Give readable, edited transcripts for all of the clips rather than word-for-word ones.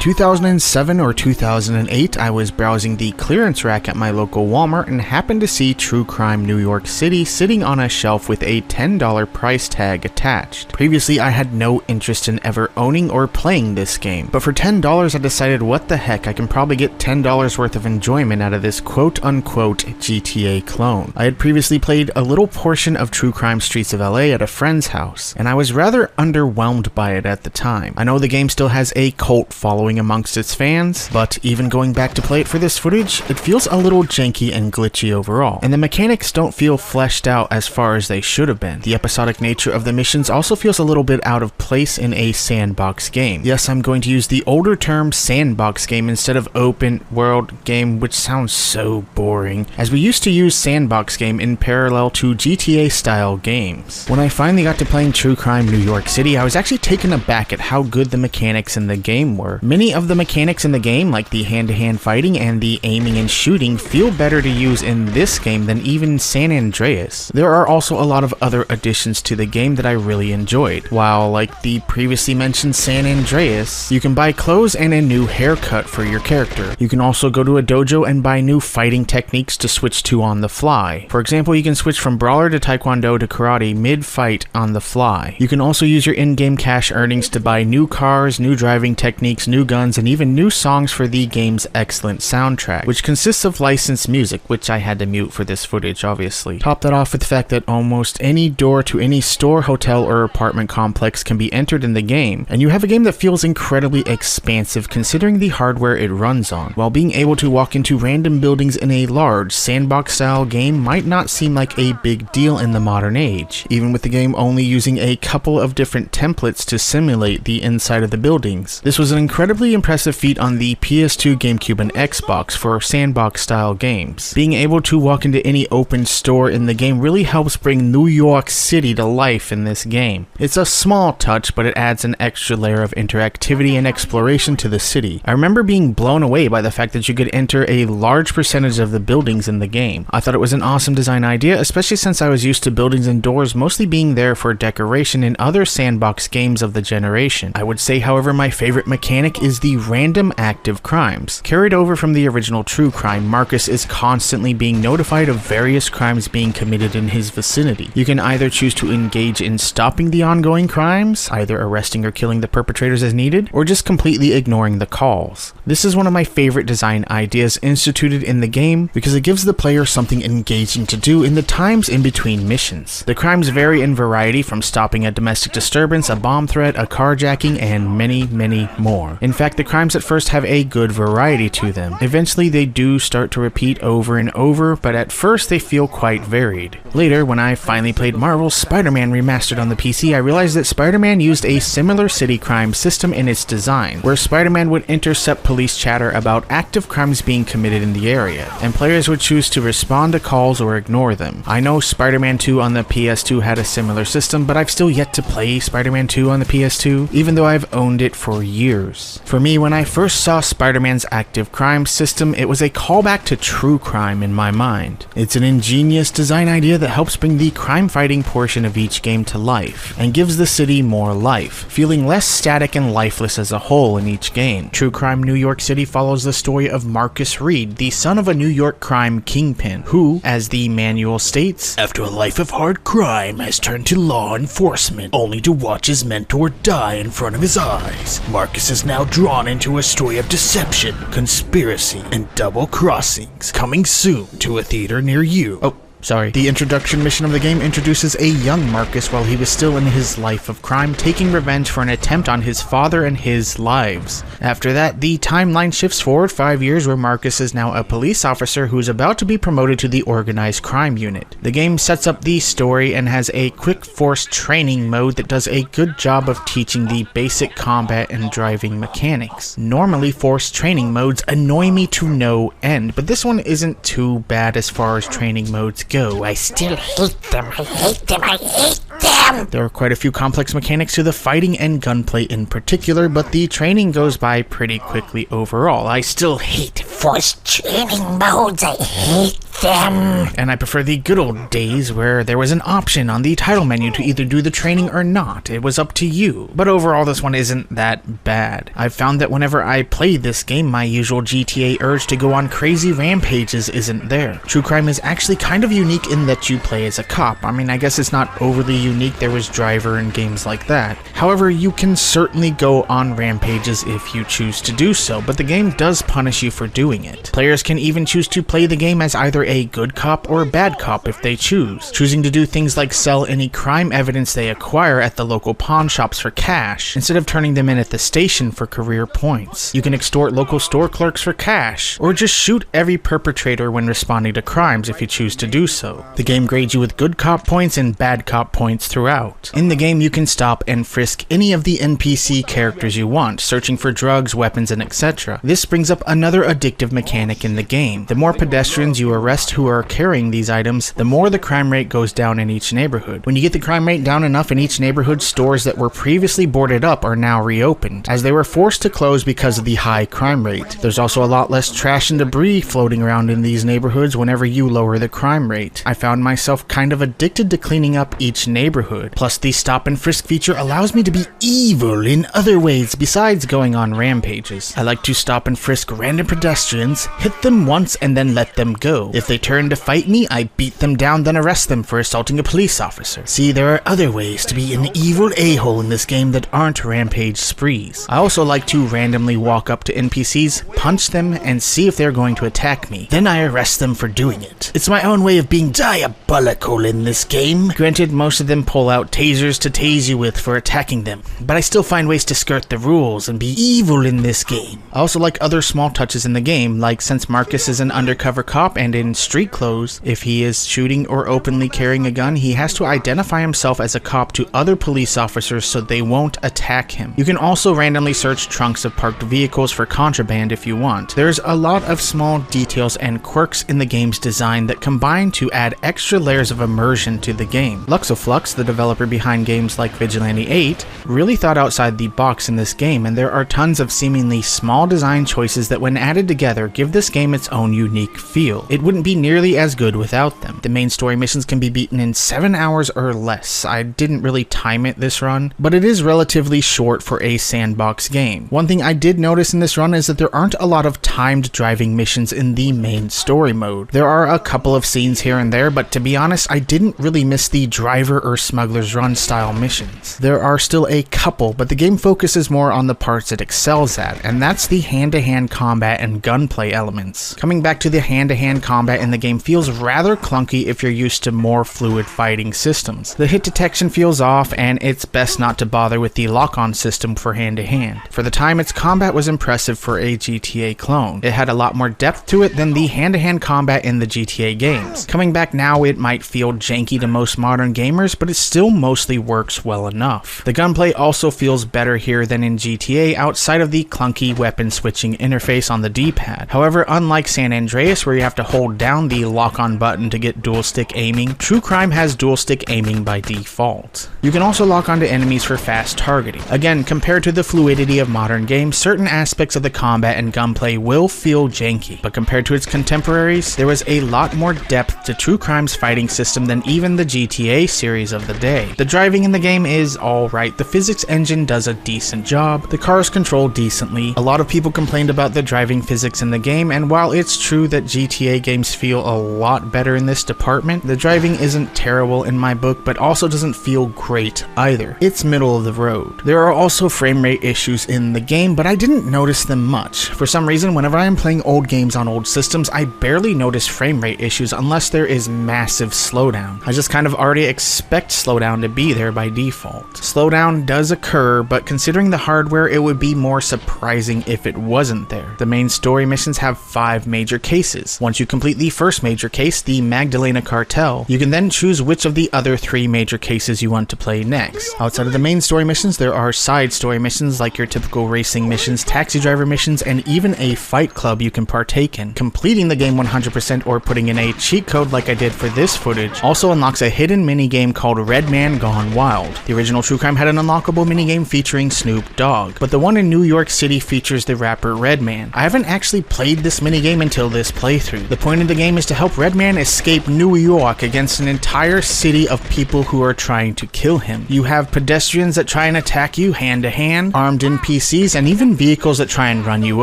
2007 or 2008, I was browsing the clearance rack at my local Walmart and happened to see True Crime New York City sitting on a shelf with a $10 price tag attached. Previously, I had no interest in ever owning or playing this game, but for $10 I decided what the heck, I can probably get $10 worth of enjoyment out of this quote-unquote GTA clone. I had previously played a little portion of True Crime Streets of LA at a friend's house, and I was rather underwhelmed by it at the time. I know the game still has a cult following amongst its fans, but even going back to play it for this footage, it feels a little janky and glitchy overall, and the mechanics don't feel fleshed out as far as they should have been. The episodic nature of the missions also feels a little bit out of place in a sandbox game. Yes, I'm going to use the older term sandbox game instead of open world game, which sounds so boring, as we used to use sandbox game in parallel to GTA style games. When I finally got to playing True Crime New York City, I was actually taken aback at how good the mechanics in the game were. Many of the mechanics in the game, like the hand-to-hand fighting and the aiming and shooting, feel better to use in this game than even San Andreas. There are also a lot of other additions to the game that I really enjoyed. While, like the previously mentioned San Andreas, you can buy clothes and a new haircut for your character. You can also go to a dojo and buy new fighting techniques to switch to on the fly. For example, you can switch from brawler to taekwondo to karate mid-fight on the fly. You can also use your in-game cash earnings to buy new cars, new driving techniques, new guns, and even new songs for the game's excellent soundtrack, which consists of licensed music, which I had to mute for this footage, obviously. Top that off with the fact that almost any door to any store, hotel, or apartment complex can be entered in the game, and you have a game that feels incredibly expansive considering the hardware it runs on. While being able to walk into random buildings in a large sandbox-style game might not seem like a big deal in the modern age, even with the game only using a couple of different templates to simulate the inside of the buildings. This was an incredibly impressive feat on the PS2, GameCube, and Xbox for sandbox-style games. Being able to walk into any open store in the game really helps bring New York City to life in this game. It's a small touch, but it adds an extra layer of interactivity and exploration to the city. I remember being blown away by the fact that you could enter a large percentage of the buildings in the game. I thought it was an awesome design idea, especially since I was used to buildings and doors mostly being there for decoration in other sandbox games of the generation. I would say, however, my favorite mechanic is the random active crimes. Carried over from the original True Crime, Marcus is constantly being notified of various crimes being committed in his vicinity. You can either choose to engage in stopping the ongoing crimes, either arresting or killing the perpetrators as needed, or just completely ignoring the calls. This is one of my favorite design ideas instituted in the game because it gives the player something engaging to do in the times in between missions. The crimes vary in variety from stopping a domestic disturbance, a bomb threat, a carjacking, and many, many more. In fact, the crimes at first have a good variety to them. Eventually, they do start to repeat over and over, but at first they feel quite varied. Later, when I finally played Marvel's Spider-Man Remastered on the PC, I realized that Spider-Man used a similar city crime system in its design, where Spider-Man would intercept police chatter about active crimes being committed in the area, and players would choose to respond to calls or ignore them. I know Spider-Man 2 on the PS2 had a similar system, but I've still yet to play Spider-Man 2 on the PS2, even though I've owned it for years. For me, when I first saw Spider-Man's active crime system, it was a callback to True Crime in my mind. It's an ingenious design idea that helps bring the crime-fighting portion of each game to life, and gives the city more life, feeling less static and lifeless as a whole in each game. True Crime New York City follows the story of Marcus Reed, the son of a New York crime kingpin, who, as the manual states, after a life of hard crime, has turned to law enforcement, only to watch his mentor die in front of his eyes. Marcus is now drawn into a story of deception, conspiracy, and double crossings, coming soon to a theater near you. The introduction mission of the game introduces a young Marcus while he was still in his life of crime, taking revenge for an attempt on his father and his lives. After that, the timeline shifts forward 5 years where Marcus is now a police officer who's about to be promoted to the organized crime unit. The game sets up the story and has a quick force training mode that does a good job of teaching the basic combat and driving mechanics. Normally, force training modes annoy me to no end, but this one isn't too bad as far as training modes go. I still hate them. I hate them. I hate them! There are quite a few complex mechanics to the fighting and gunplay in particular, but the training goes by pretty quickly overall. I still hate forced training modes, I hate them. And I prefer the good old days where there was an option on the title menu to either do the training or not. It was up to you. But overall, this one isn't that bad. I've found that whenever I play this game, my usual GTA urge to go on crazy rampages isn't there. True crime is actually kind of unique in that you play as a cop. I mean, I guess it's not overly unique. There was Driver and games like that. However, you can certainly go on rampages if you choose to do so, but the game does punish you for doing it. Players can even choose to play the game as either a good cop or a bad cop if they choose, choosing to do things like sell any crime evidence they acquire at the local pawn shops for cash, instead of turning them in at the station for career points. You can extort local store clerks for cash, or just shoot every perpetrator when responding to crimes if you choose to do so. The game grades you with good cop points and bad cop points throughout. In the game, you can stop and frisk any of the NPC characters you want, searching for drugs, weapons, and etc. This brings up another addictive mechanic in the game. The more pedestrians you arrest who are carrying these items, the more the crime rate goes down in each neighborhood. When you get the crime rate down enough in each neighborhood, stores that were previously boarded up are now reopened, as they were forced to close because of the high crime rate. There's also a lot less trash and debris floating around in these neighborhoods whenever you lower the crime rate. I found myself kind of addicted to cleaning up each neighborhood. Plus, the stop and frisk feature allows me to be evil in other ways besides going on rampages. I like to stop and frisk random pedestrians, hit them once, and then let them go. If they turn to fight me, I beat them down, then arrest them for assaulting a police officer. See, there are other ways to be an evil a-hole in this game that aren't rampage sprees. I also like to randomly walk up to NPCs, punch them, and see if they're going to attack me. Then I arrest them for doing it. It's my own way of being diabolical in this game. Granted, most of them pull out tasers to tase you with for attacking them, but I still find ways to skirt the rules and be evil in this game. I also like other small touches in the game, like since Marcus is an undercover cop and in street clothes, if he is shooting or openly carrying a gun, he has to identify himself as a cop to other police officers so they won't attack him. You can also randomly search trunks of parked vehicles for contraband if you want. There's a lot of small details and quirks in the game's design that combine to add extra layers of immersion to the game. Luxoflux, the developer behind games like Vigilante 8, really thought outside the box in this game, and there are tons of seemingly small design choices that when added together give this game its own unique feel. It wouldn't be nearly as good without them. The main story missions can be beaten in 7 hours or less. I didn't really time it this run, but it is relatively short for a sandbox game. One thing I did notice in this run is that there aren't a lot of timed driving missions in the main story mode. There are a couple of scenes here and there, but to be honest, I didn't really miss the driver or smuggler's run style missions. There are still a couple, but the game focuses more on the parts it excels at, and that's the hand-to-hand combat and gunplay elements. Coming back to the hand-to-hand combat in the game feels rather clunky if you're used to more fluid fighting systems. The hit detection feels off, and it's best not to bother with the lock-on system for hand-to-hand. For the time, its combat was impressive for a GTA clone. It had a lot more depth to it than the hand-to-hand combat in the GTA games. Coming back now, it might feel janky to most modern gamers, but it still mostly works well enough. The gunplay also feels better here than in GTA outside of the clunky weapon switching interface on the D-pad. However, unlike San Andreas where you have to hold down the lock-on button to get dual-stick aiming, True Crime has dual-stick aiming by default. You can also lock onto enemies for fast targeting. Again, compared to the fluidity of modern games, certain aspects of the combat and gunplay will feel janky, but compared to its contemporaries, there was a lot more depth to True Crime's fighting system than even the GTA series of the day. The driving in the game is alright, the physics engine does a decent job, the cars control decently. A lot of people complained about the driving physics in the game, and while it's true that GTA games feel a lot better in this department, the driving isn't terrible in my book, but also doesn't feel great either. It's middle of the road. There are also frame rate issues in the game, but I didn't notice them much. For some reason, whenever I am playing old games on old systems, I barely notice frame rate issues unless there is massive slowdown. I just kind of already expect slowdown to be there by default. Slowdown does occur, but considering the hardware, it would be more surprising if it wasn't there. The main story missions have 5 major cases. Once you complete the first major case, the Magdalena Cartel, you can then choose which of the other 3 major cases you want to play next. Outside of the main story missions, there are side story missions like your typical racing missions, taxi driver missions, and even a fight club you can partake in. Completing the game 100% or putting in a cheat code like I did for this footage also unlocks a hidden minigame called called Redman Gone Wild. The original True Crime had an unlockable minigame featuring Snoop Dogg, but the one in New York City features the rapper Redman. I haven't actually played this minigame until this playthrough. The point of the game is to help Redman escape New York against an entire city of people who are trying to kill him. You have pedestrians that try and attack you hand to hand, armed NPCs, and even vehicles that try and run you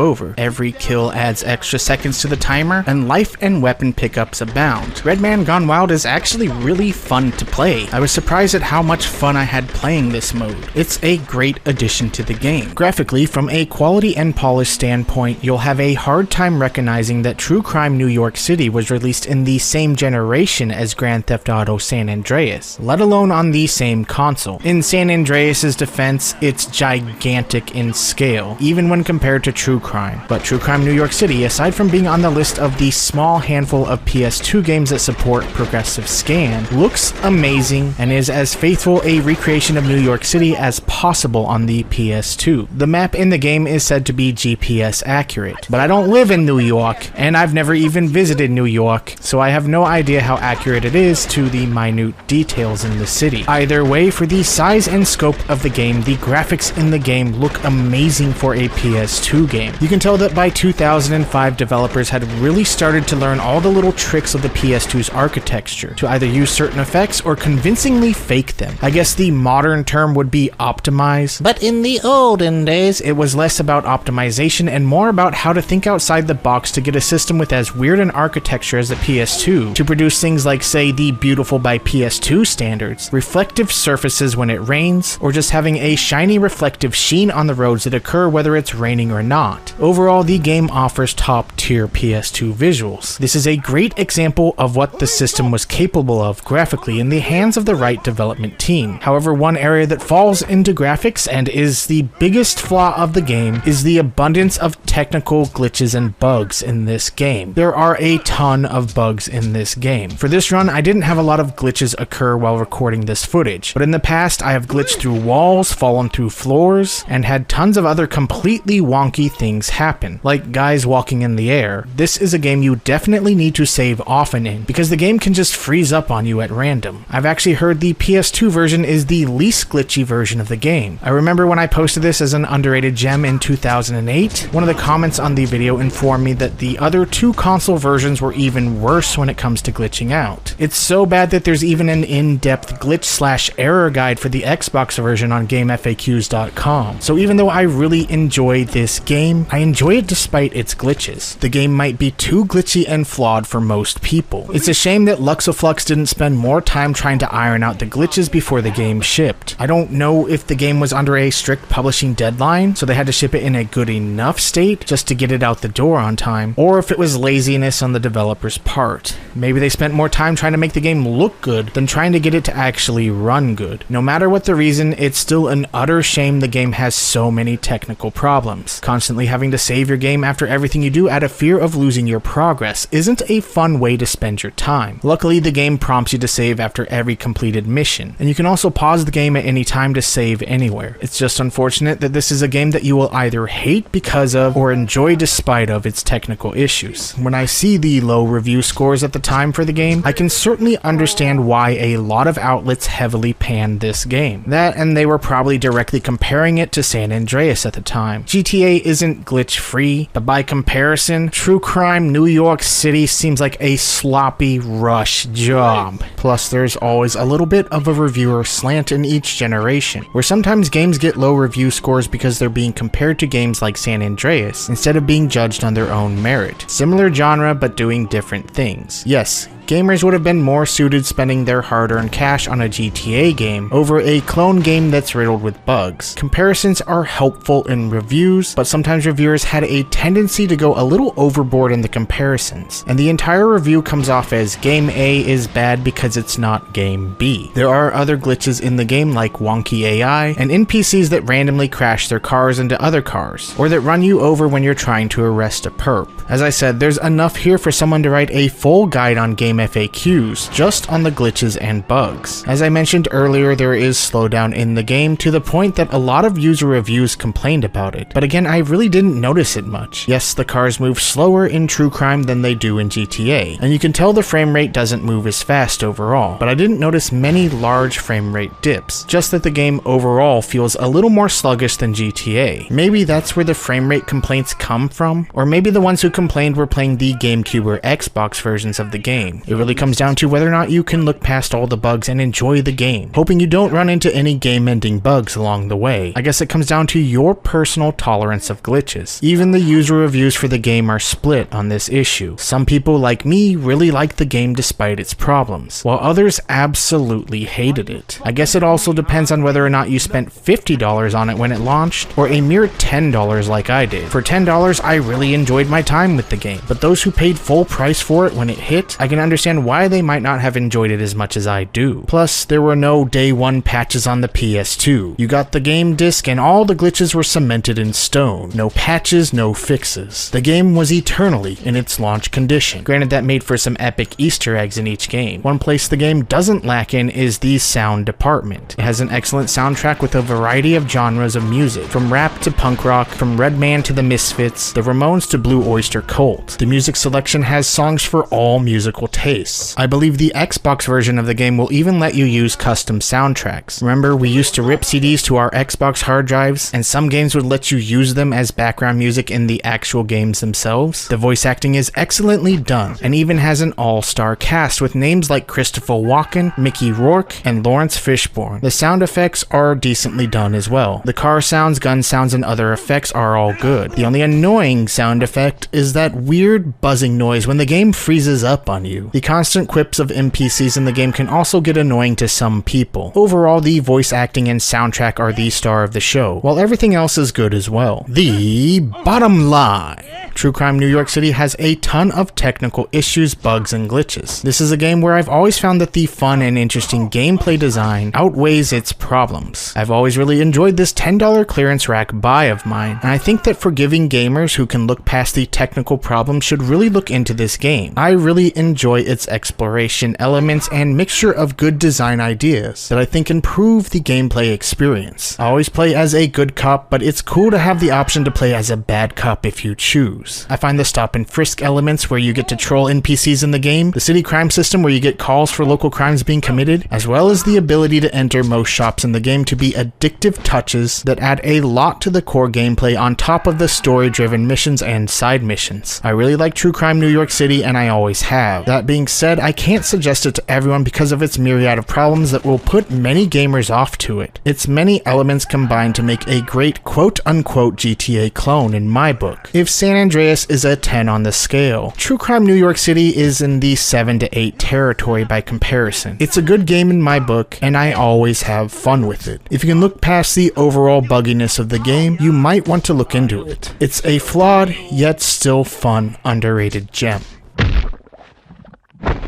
over. Every kill adds extra seconds to the timer, and life and weapon pickups abound. Redman Gone Wild is actually really fun to play. I was surprised at how much fun I had playing this mode. It's a great addition to the game. Graphically, from a quality and polish standpoint, you'll have a hard time recognizing that True Crime New York City was released in the same generation as Grand Theft Auto San Andreas, let alone on the same console. In San Andreas' defense, it's gigantic in scale, even when compared to True Crime. But True Crime New York City, aside from being on the list of the small handful of PS2 games that support progressive scan, looks amazing and is as faithful a recreation of New York City as possible on the PS2. The map in the game is said to be GPS accurate, but I don't live in New York, and I've never even visited New York, so I have no idea how accurate it is to the minute details in the city. Either way, for the size and scope of the game, the graphics in the game look amazing for a PS2 game. You can tell that by 2005, developers had really started to learn all the little tricks of the PS2's architecture to either use certain effects or convincingly fake them. I guess the modern term would be optimize, but in the olden days, it was less about optimization and more about how to think outside the box to get a system with as weird an architecture as the PS2 to produce things like, say, the beautiful by PS2 standards, reflective surfaces when it rains, or just having a shiny reflective sheen on the roads that occur whether it's raining or not. Overall, the game offers top-tier PS2 visuals. This is a great example of what the system was capable of graphically in the hands of the right development team. However, one area that falls into graphics and is the biggest flaw of the game is the abundance of technical glitches and bugs in this game. There are a ton of bugs in this game. For this run, I didn't have a lot of glitches occur while recording this footage, but in the past I have glitched through walls, fallen through floors, and had tons of other completely wonky things happen, like guys walking in the air. This is a game you definitely need to save often in, because the game can just freeze up on you at random. I've actually heard the PS2 version is the least glitchy version of the game. I remember when I posted this as an underrated gem in 2008, one of the comments on the video informed me that the other two console versions were even worse when it comes to glitching out. It's so bad that there's even an in-depth glitch/error guide for the Xbox version on GameFAQs.com. So even though I really enjoy this game, I enjoy it despite its glitches. The game might be too glitchy and flawed for most people. It's a shame that Luxaflux didn't spend more time trying to iron out the glitches before the game shipped. I don't know if the game was under a strict publishing deadline, so they had to ship it in a good enough state just to get it out the door on time, or if it was laziness on the developer's part. Maybe they spent more time trying to make the game look good than trying to get it to actually run good. No matter what the reason, it's still an utter shame the game has so many technical problems. Constantly having to save your game after everything you do out of fear of losing your progress isn't a fun way to spend your time. Luckily, the game prompts you to save after every completed mission, and you can also pause the game at any time to save anywhere. It's just unfortunate that this is a game that you will either hate because of or enjoy despite of its technical issues. When I see the low review scores at the time for the game, I can certainly understand why a lot of outlets heavily panned this game. That, and they were probably directly comparing it to San Andreas at the time. GTA isn't glitch free, but by comparison, True Crime New York City seems like a sloppy rush job. Plus, there's always a little bit of a reviewer slant in each generation, where sometimes games get low review scores because they're being compared to games like San Andreas, instead of being judged on their own merit. Similar genre, but doing different things. Yes, gamers would have been more suited spending their hard-earned cash on a GTA game over a clone game that's riddled with bugs. Comparisons are helpful in reviews, but sometimes reviewers had a tendency to go a little overboard in the comparisons, and the entire review comes off as game A is bad because it's not game B. There are other glitches in the game like wonky AI and NPCs that randomly crash their cars into other cars, or that run you over when you're trying to arrest a perp. As I said, there's enough here for someone to write a full guide on game FAQs, just on the glitches and bugs. As I mentioned earlier, there is slowdown in the game to the point that a lot of user reviews complained about it, but again, I really didn't notice it much. Yes, the cars move slower in True Crime than they do in GTA, and you can tell the frame rate doesn't move as fast overall, but I didn't notice many large frame rate dips, just that the game overall feels a little more sluggish than GTA. Maybe that's where the frame rate complaints come from, or maybe the ones who complained were playing the GameCube or Xbox versions of the game. It really comes down to whether or not you can look past all the bugs and enjoy the game, hoping you don't run into any game-ending bugs along the way. I guess it comes down to your personal tolerance of glitches. Even the user reviews for the game are split on this issue. Some people like me really like the game despite its problems, while others absolutely hated it. I guess it also depends on whether or not you spent $50 on it when it launched, or a mere $10 like I did. For $10, I really enjoyed my time with the game, but those who paid full price for it when it hit, I can understand why they might not have enjoyed it as much as I do. Plus, there were no day one patches on the PS2. You got the game disc and all the glitches were cemented in stone. No patches, no fixes. The game was eternally in its launch condition. Granted, that made for some epic Easter eggs in each game. One place the game doesn't lack in is the sound department. It has an excellent soundtrack with a variety of genres of music, from rap to punk rock, from Redman to the Misfits, the Ramones to Blue Oyster Cult. The music selection has songs for all musical tastes. I believe the Xbox version of the game will even let you use custom soundtracks. Remember, we used to rip CDs to our Xbox hard drives, and some games would let you use them as background music in the actual games themselves. The voice acting is excellently done, and even has an all-star cast with names like Christopher Walken, Mickey Rourke, and Lawrence Fishburne. The sound effects are decently done as well. The car sounds, gun sounds, and other effects are all good. The only annoying sound effect is that weird buzzing noise when the game freezes up on you. The constant quips of NPCs in the game can also get annoying to some people. Overall, the voice acting and soundtrack are the star of the show, while everything else is good as well. The bottom line: True Crime New York City has a ton of technical issues, bugs, and glitches. This is a game where I've always found that the fun and interesting gameplay design outweighs its problems. I've always really enjoyed this $10 clearance rack buy of mine, and I think that forgiving gamers who can look past the technical problems should really look into this game. I really enjoy its exploration elements and mixture of good design ideas that I think improve the gameplay experience. I always play as a good cop, but it's cool to have the option to play as a bad cop if you choose. I find the stop and frisk elements where you get to troll NPCs in the game, the city crime system where you get calls for local crimes being committed, as well as the ability to enter most shops in the game to be addictive touches that add a lot to the core gameplay on top of the story-driven missions and side missions. I really like True Crime New York City, and I always have. That being said, I can't suggest it to everyone because of its myriad of problems that will put many gamers off to it. Its many elements combine to make a great quote-unquote GTA clone in my book. If San Andreas is a 10 on the scale, True Crime New York City is in the 7 to 8 territory by comparison. It's a good game in my book, and I always have fun with it. If you can look past the overall bugginess of the game, you might want to look into it. It's a flawed, yet still fun, underrated gem.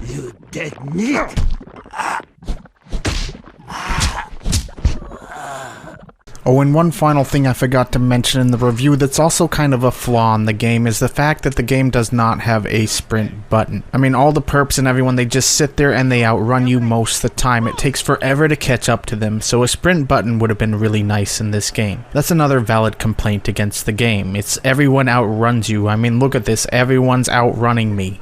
You dead meat! Oh, and one final thing I forgot to mention in the review that's also kind of a flaw in the game is the fact that the game does not have a sprint button. I mean, all the perps and everyone, they just sit there and they outrun you most of the time. It takes forever to catch up to them, so a sprint button would have been really nice in this game. That's another valid complaint against the game. It's everyone outruns you. I mean, look at this. Everyone's outrunning me.